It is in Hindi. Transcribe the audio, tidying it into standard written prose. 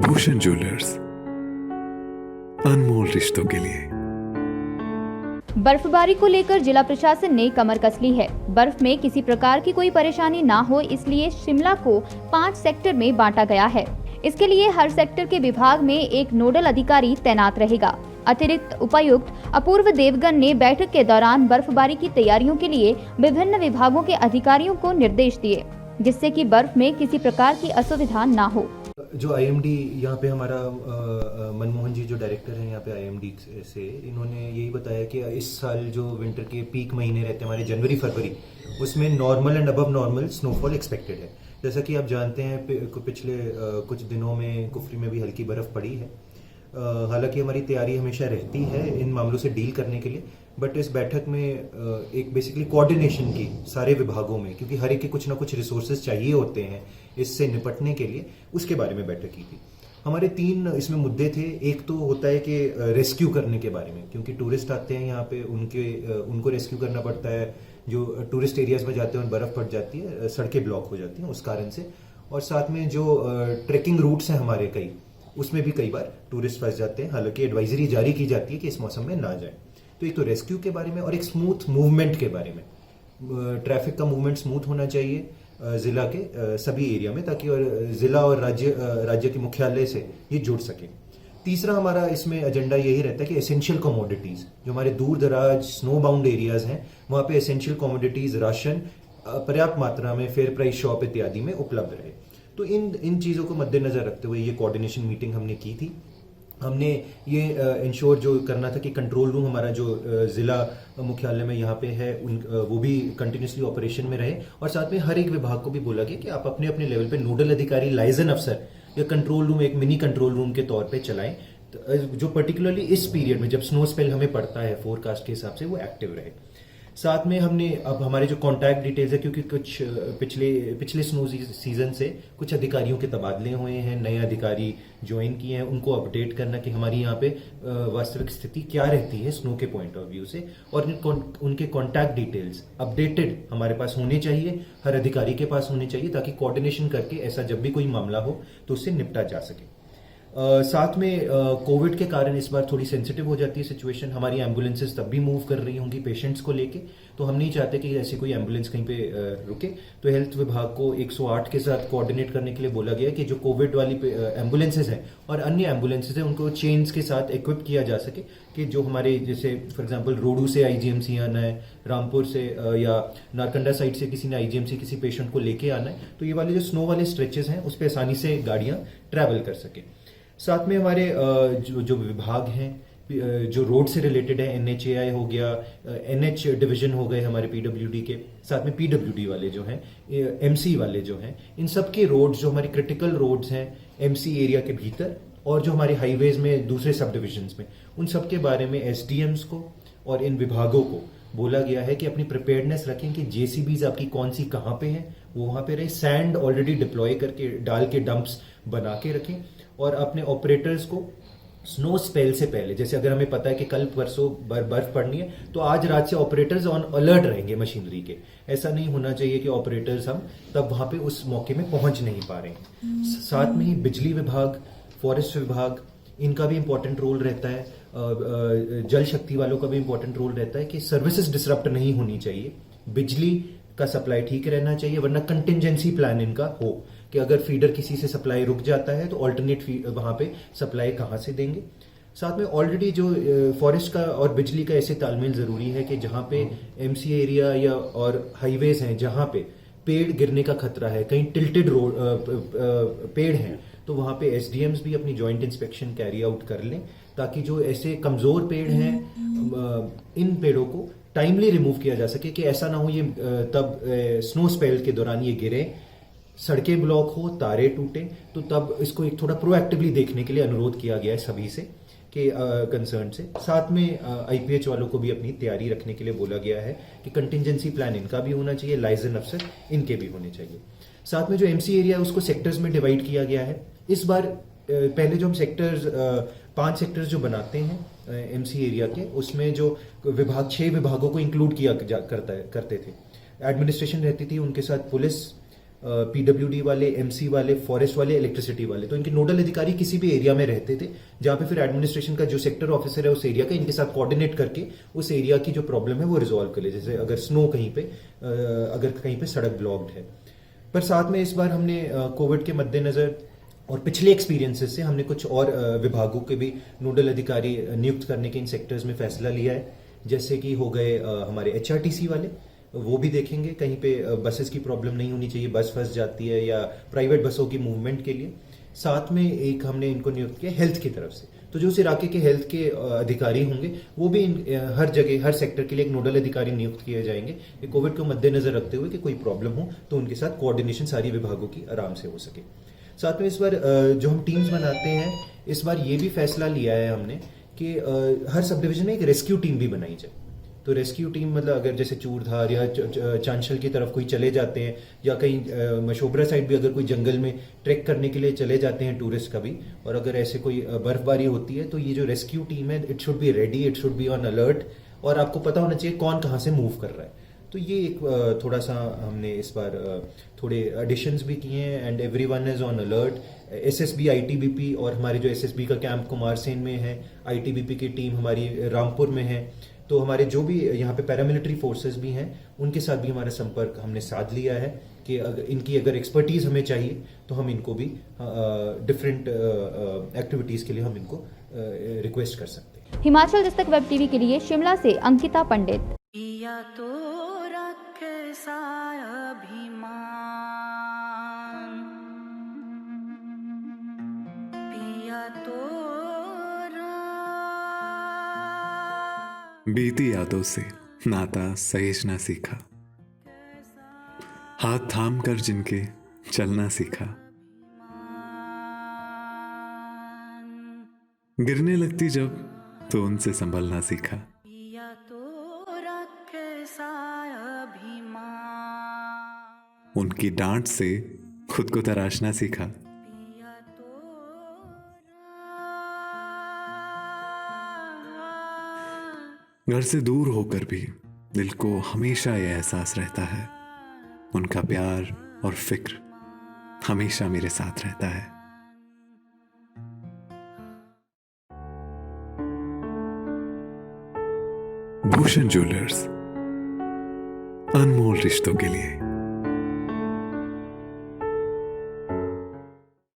भूषण ज्वेलर्स, अनमोल रिश्तों के लिए। बर्फबारी को लेकर जिला प्रशासन ने कमर कस ली है। बर्फ में किसी प्रकार की कोई परेशानी ना हो, इसलिए शिमला को 5 सेक्टर में बांटा गया है। इसके लिए हर सेक्टर के विभाग में एक नोडल अधिकारी तैनात रहेगा। अतिरिक्त उपायुक्त अपूर्व देवगन ने बैठक के दौरान बर्फबारी की तैयारियों के लिए विभिन्न विभागों के अधिकारियों को निर्देश दिए, जिससे कि बर्फ में किसी प्रकार की असुविधा ना हो। जो आईएमडी यहाँ पे हमारा मनमोहन जी जो डायरेक्टर हैं यहाँ पे आईएमडी से, इन्होंने यही बताया कि इस साल जो विंटर के पीक महीने रहते हैं हमारे जनवरी फरवरी, उसमें normal and above normal snowfall expected है। जैसा कि आप जानते हैं पिछले कुछ दिनों में कुफरी में भी हल्की बर्फ पड़ी है। हालांकि हमारी तैयारी हमेशा रहती है इन मामलों से डील करने के लिए, बट इस बैठक में एक बेसिकली कोऑर्डिनेशन की सारे विभागों में, क्योंकि हर एक के कुछ ना कुछ रिसोर्सेज चाहिए होते हैं इससे निपटने के लिए, उसके बारे में बैठक की थी। हमारे 3 इसमें मुद्दे थे। एक तो होता है कि रेस्क्यू करने के बारे में, क्योंकि टूरिस्ट आते हैं यहाँ पे, उनको रेस्क्यू करना पड़ता है। जो टूरिस्ट एरियाज में जाते हैं बर्फ पड़ जाती है, सड़कें ब्लॉक हो जाती हैं उस कारण से। और साथ में जो ट्रेकिंग रूट्स हैं हमारे कई, उसमें भी कई बार टूरिस्ट फंस जाते हैं। हालांकि एडवाइजरी जारी की जाती है कि इस मौसम में ना जाए। तो एक तो रेस्क्यू के बारे में और एक स्मूथ मूवमेंट के बारे में। ट्रैफिक का मूवमेंट स्मूथ होना चाहिए जिला के सभी एरिया में, ताकि और जिला और राज्य के मुख्यालय से ये जुड़ सके। तीसरा हमारा इसमें एजेंडा यही रहता है कि एसेंशियल कमोडिटीज, जो हमारे दूर दराज स्नो बाउंड एरियाज हैं, वहाँ पे एसेंशियल कमोडिटीज, राशन पर्याप्त मात्रा में फेयर प्राइस शॉप इत्यादि में उपलब्ध रहे। तो इन चीज़ों को मद्देनजर रखते हुए ये कोऑर्डिनेशन मीटिंग हमने की थी। हमने ये इंश्योर जो करना था कि कंट्रोल रूम हमारा जो जिला मुख्यालय में यहाँ पे है वो भी कंटिन्यूसली ऑपरेशन में रहे, और साथ में हर एक विभाग को भी बोला गया कि आप अपने अपने लेवल पे नोडल अधिकारी, लाइजन अफसर या कंट्रोल रूम एक मिनी कंट्रोल रूम के तौर पे चलाएं, जो पर्टिकुलरली इस पीरियड में जब स्नो स्पेल हमें पड़ता है फोरकास्ट के हिसाब से वो एक्टिव रहे। साथ में हमने अब हमारे जो कॉन्टैक्ट डिटेल्स है, क्योंकि कुछ पिछले स्नो सीजन से कुछ अधिकारियों के तबादले हुए हैं, नए अधिकारी ज्वाइन किए हैं, उनको अपडेट करना कि हमारी यहाँ पे वास्तविक स्थिति क्या रहती है स्नो के पॉइंट ऑफ व्यू से, और उनके कॉन्टैक्ट डिटेल्स अपडेटेड हमारे पास होने चाहिए, हर अधिकारी के पास होने चाहिए, ताकि कोऑर्डिनेशन करके ऐसा जब भी कोई मामला हो तो उससे निपटा जा सके। साथ में कोविड के कारण इस बार थोड़ी सेंसिटिव हो जाती है सिचुएशन। हमारी एम्बुलेंसेज तब भी मूव कर रही होंगी पेशेंट्स को लेके, तो हम नहीं चाहते कि ऐसी कोई एम्बुलेंस कहीं पे रुके। तो हेल्थ विभाग को 108 के साथ कोऑर्डिनेट करने के लिए बोला गया है कि जो कोविड वाली एम्बुलेंसेज हैं और अन्य एम्बुलेंसेज हैं, उनको चेन्स के साथ इक्विप किया जा सके, कि जो हमारे जैसे फॉर एग्जाम्पल रोडू से आईजीएमसी आना है, रामपुर से या नारकंडा साइड से किसी ने आईजीएमसी किसी पेशेंट को लेके आना है, तो ये वाले जो स्नो वाले स्ट्रेचेस हैं उस पर आसानी से गाड़ियां ट्रैवल कर सके। साथ में हमारे जो विभाग हैं जो रोड से रिलेटेड है, एनएचएआई हो गया, एनएच डिवीजन हो गए हमारे पीडब्ल्यूडी के, साथ में पीडब्ल्यूडी वाले जो हैं, एमसी वाले जो हैं, इन सब के रोड्स जो हमारी क्रिटिकल रोड्स हैं एमसी एरिया के भीतर और जो हमारे हाईवेज में दूसरे सब डिविजन्स में, उन सब के बारे में एसडीएम्स को और इन विभागों को बोला गया है कि अपनी प्रिपेयर्डनेस रखें कि जेसीबीज आपकी कौन सी कहाँ पे हैं, वो वहाँ पे रहे। सैंड ऑलरेडी डिप्लॉय करके डाल के डंप्स बना के रखें, और अपने ऑपरेटर्स को स्नो स्पेल से पहले, जैसे अगर हमें पता है कि कल परसों बर्फ पड़नी है, तो आज रात से ऑपरेटर्स ऑन अलर्ट रहेंगे मशीनरी के। ऐसा नहीं होना चाहिए कि ऑपरेटर्स हम तब वहां पे उस मौके में पहुंच नहीं पा रहे हैं। साथ में ही बिजली विभाग, फॉरेस्ट विभाग, इनका भी इंपॉर्टेंट रोल रहता है। जल शक्ति वालों का भी इंपॉर्टेंट रोल रहता है कि सर्विसेज डिसरप्ट नहीं होनी चाहिए, बिजली का सप्लाई ठीक रहना चाहिए, वरना कंटिंजेंसी प्लान इनका हो कि अगर फीडर किसी से सप्लाई रुक जाता है तो ऑल्टरनेट वहां पे सप्लाई कहां से देंगे। साथ में ऑलरेडी जो फॉरेस्ट का और बिजली का ऐसे तालमेल जरूरी है कि जहां पे एमसी एरिया या और हाईवेज हैं, जहां पे पेड़ गिरने का खतरा है, कहीं टिल्टेड रोड पेड़ हैं, तो वहां पे एसडीएम्स भी अपनी ज्वाइंट इंस्पेक्शन कैरी आउट कर लें, ताकि जो ऐसे कमजोर पेड़ हैं इन पेड़ों को टाइमली रिमूव किया जा सके, कि ऐसा ना हो ये तब स्नो स्पेल के दौरान ये गिरे, सड़कें ब्लॉक हो, तारे टूटे, तो तब इसको एक थोड़ा प्रोएक्टिवली देखने के लिए अनुरोध किया गया है सभी से कि कंसर्न से। साथ में आईपीएच वालों को भी अपनी तैयारी रखने के लिए बोला गया है कि कंटिंजेंसी प्लान इनका भी होना चाहिए, लाइजन अफसर इनके भी होने चाहिए। साथ में जो एमसी एरिया है उसको सेक्टर्स में डिवाइड किया गया है। इस बार पहले जो हम सेक्टर्स 5 सेक्टर्स जो बनाते हैं एमसी एरिया के, उसमें जो विभाग 6 विभागों को इंक्लूड किया करते थे। एडमिनिस्ट्रेशन रहती थी, उनके साथ पुलिस, पीडब्ल्यूडी वाले, एमसी वाले, फॉरेस्ट वाले, इलेक्ट्रिसिटी वाले। तो इनके नोडल अधिकारी किसी भी एरिया में रहते थे, जहां पे फिर एडमिनिस्ट्रेशन का जो सेक्टर ऑफिसर है उस एरिया का, इनके साथ कोऑर्डिनेट करके उस एरिया की जो प्रॉब्लम है वो रिजॉल्व कर ले। जैसे अगर स्नो कहीं पे, अगर कहीं पे सड़क ब्लॉक्ड है। पर साथ में इस बार हमने कोविड के मद्देनजर और पिछले एक्सपीरियंसेस से हमने कुछ और विभागों के भी नोडल अधिकारी नियुक्त करने के इन सेक्टर्स में फैसला लिया है। जैसे कि हो गए हमारे एचआरटीसी वाले, वो भी देखेंगे कहीं पे बसेस की प्रॉब्लम नहीं होनी चाहिए, बस फंस जाती है, या प्राइवेट बसों की मूवमेंट के लिए। साथ में एक हमने इनको नियुक्त किया हेल्थ की तरफ से, तो जो उस इलाके के हेल्थ के अधिकारी होंगे वो भी हर जगह, हर सेक्टर के लिए एक नोडल अधिकारी नियुक्त किए जाएंगे, कोविड को मद्देनजर रखते हुए कि कोई प्रॉब्लम हो तो उनके साथ कोऑर्डिनेशन सारी विभागों की आराम से हो सके। साथ में इस बार जो हम टीम्स बनाते हैं, इस बार ये भी फैसला लिया है हमने कि हर सब डिवीजन में एक रेस्क्यू टीम भी बनाई जाए। तो रेस्क्यू टीम मतलब अगर जैसे चूरधार या चांशल की तरफ कोई चले जाते हैं, या कहीं मशोबरा साइड भी अगर कोई जंगल में ट्रैक करने के लिए चले जाते हैं टूरिस्ट का भी, और अगर ऐसे कोई बर्फबारी होती है, तो ये जो रेस्क्यू टीम है, it should be ready, it should be on alert, और आपको पता होना चाहिए कौन कहाँ से मूव कर रहा है। तो ये एक थोड़ा सा हमने इस बार थोड़े एडिशंस भी किए हैं, and everyone is on alert. SSB, ITBP, और हमारे जो एसएसबी का कैंप कुमारसेन में है, आईटीबीपी की टीम हमारी रामपुर में है। तो हमारे जो भी यहाँ पे पैरामिलिट्री फोर्सेस भी हैं, उनके साथ भी हमारा संपर्क हमने साध लिया है कि इनकी अगर एक्सपर्टीज हमें चाहिए तो हम इनको भी डिफरेंट एक्टिविटीज के लिए हम इनको रिक्वेस्ट कर सकते हैं। हिमाचल दस्तक वेब टीवी के लिए शिमला से अंकिता पंडित। पिया तो रखे सा अभिमान, पिया तो बीती यादों से नाता सहेजना सीखा, हाथ थाम कर जिनके चलना सीखा, गिरने लगती जब तो उनसे संभलना सीखा। पिया तो रखे सा अभिमान, उनकी डांट से खुद को तराशना सीखा। पिया तो घर से दूर होकर भी दिल को हमेशा यह एहसास रहता है, उनका प्यार और फिक्र हमेशा मेरे साथ रहता है। भूषण ज्वेलर्स, अनमोल रिश्तों के लिए।